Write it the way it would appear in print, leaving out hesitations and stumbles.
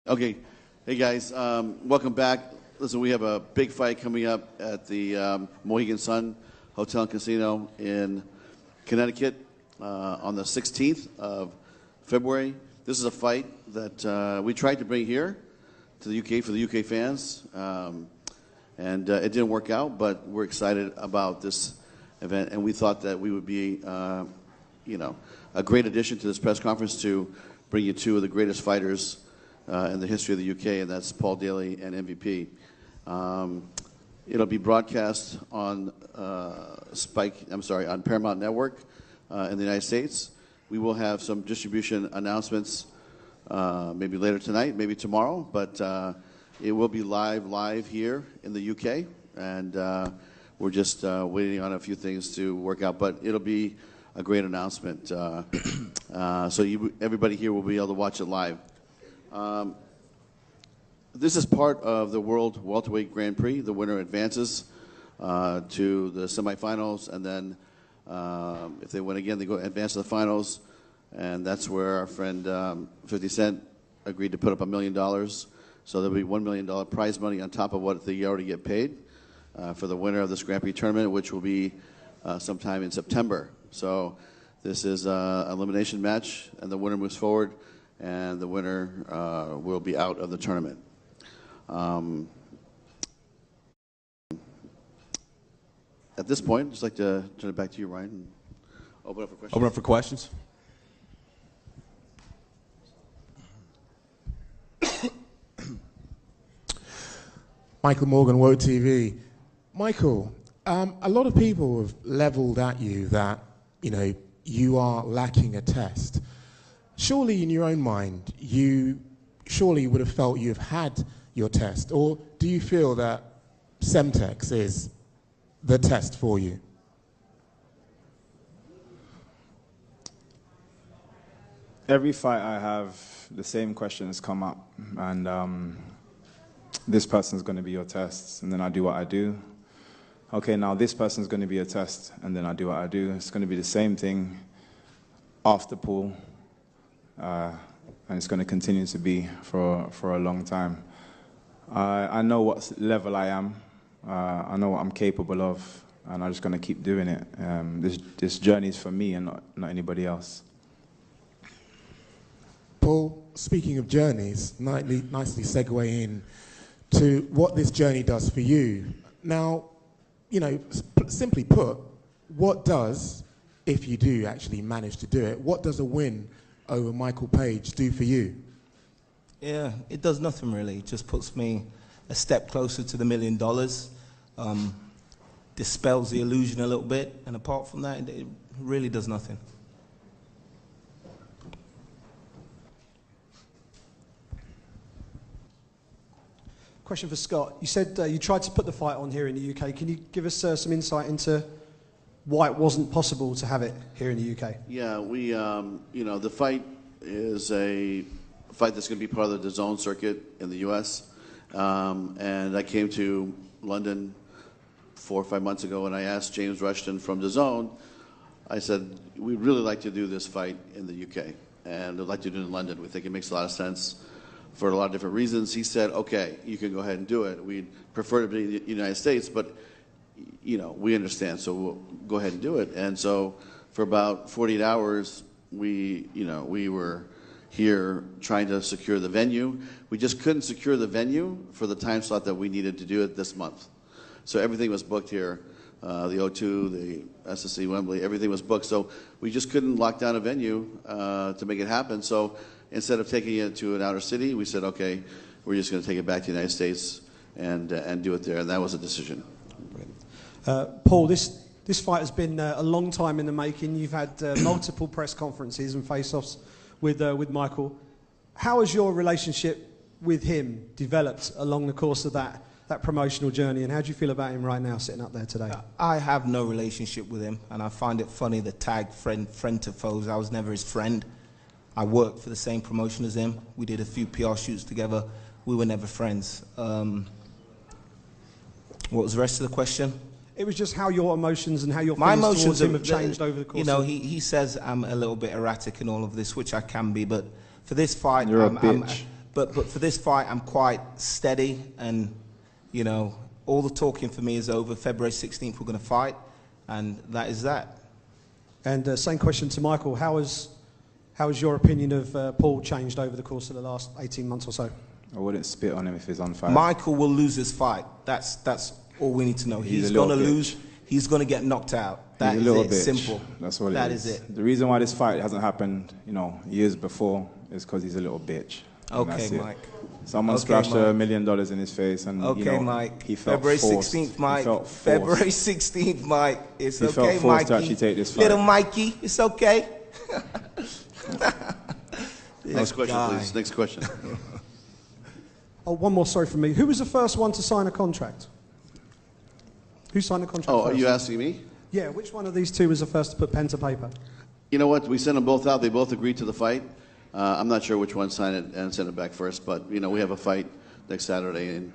Okay. Hey, guys. Welcome back. Listen, we have a big fight coming up at the Mohegan Sun Hotel and Casino in Connecticut on the 16th of February. This is a fight that we tried to bring here to the UK for the UK fans, and it didn't work out, but we're excited about this event, and we thought that we would be, a great addition to this press conference to bring you two of the greatest fighters in the history of the UK, and that's Paul Daley and MVP. It'll be broadcast on on Paramount Network in the United States. We will have some distribution announcements maybe later tonight, maybe tomorrow, but it will be live here in the UK, and we're just waiting on a few things to work out, but it'll be a great announcement. So everybody here will be able to watch it live. This is part of the World Welterweight Grand Prix. The winner advances to the semifinals, and then if they win again, they go advance to the finals, and that's where our friend 50 Cent agreed to put up $1 million. So there'll be $1 million prize money on top of what they already get paid for the winner of this Grand Prix tournament, which will be sometime in September. So this is an elimination match, and the winner moves forward, and the winner will be out of the tournament. At this point, I'd just like to turn it back to you, Ryan, and open up for questions. Open up for questions. Michael Morgan, Woe TV. Michael, a lot of people have leveled at you that, you are lacking a test. Surely in your own mind, you surely would have felt you've had your test, or do you feel that Semtex is the test for you? Every fight I have, the same questions come up, and this person's going to be your test, and then I do what I do. Okay, now this person's going to be a test, and then I do what I do. It's going to be the same thing after pool, and it's going to continue to be for a long time. I know what level I am. I know what I'm capable of, and I'm just going to keep doing it. This journey is for me and not anybody else. Paul, speaking of journeys, nicely segue in to what this journey does for you. Now, simply put, what does, if you do actually manage to do it, what does a win over Michael Page do for you? Yeah, it does nothing really. It just puts me a step closer to the $1 million. Dispels the illusion a little bit, and apart from that, it really does nothing. Question for Scott. You said you tried to put the fight on here in the UK. Can you give us some insight into why it wasn't possible to have it here in the UK? Yeah, we, the fight is a fight that's going to be part of the DAZN circuit in the U.S. And I came to London 4 or 5 months ago, and I asked James Rushton from DAZN, I said, we'd really like to do this fight in the UK, and I'd like to do it in London. We think it makes a lot of sense for a lot of different reasons. He said, okay, you can go ahead and do it. We'd prefer to be in the United States, but we understand, so we'll go ahead and do it. And so for about 48 hours, we were here trying to secure the venue. We just couldn't secure the venue for the time slot that we needed to do it this month. So everything was booked here, the O2, the SSC, Wembley, everything was booked. So we just couldn't lock down a venue to make it happen. So instead of taking it to an outer city, we said, okay, we're just going to take it back to the United States and do it there. And that was a decision. Paul, this fight has been a long time in the making. You've had multiple press conferences and face-offs with Michael. How has your relationship with him developed along the course of that promotional journey, and how do you feel about him right now sitting up there today? I have no relationship with him, and I find it funny the tag friend to foes. I was never his friend. I worked for the same promotion as him. We did a few PR shoots together. We were never friends. What was the rest of the question? It was just how your emotions and how your feelings towards him have changed over the course of he says I'm a little bit erratic in all of this, which I can be, but for this fight, You're a bitch. But for this fight, I'm quite steady, and you know, all the talking for me is over. February 16th, we're going to fight, and that is that. And same question to Michael. How has your opinion of Paul changed over the course of the last 18 months or so? I wouldn't spit on him if he's on fire. Michael will lose this fight. That's all we need to know. He's going to lose. He's going to get knocked out. That is it. Simple. That's what that it is. That is it. The reason why this fight hasn't happened, you know, years before is because he's a little bitch. Okay, Mike. Someone splashed $1 million in his face, and okay, you know, Mike. he felt February forced. 16th, Mike. He felt forced. February 16th, Mike. It's he okay, felt forced Mikey. to actually take this fight. Little Mikey, it's okay. Next question, please. Next question. Oh, one more, sorry for me. Who was the first one to sign a contract? Who signed the contract Oh, first? are you asking me? Yeah, which one of these two was the first to put pen to paper? You know what? We sent them both out. They both agreed to the fight. I'm not sure which one signed it and sent it back first, but you know, we have a fight next Saturday, and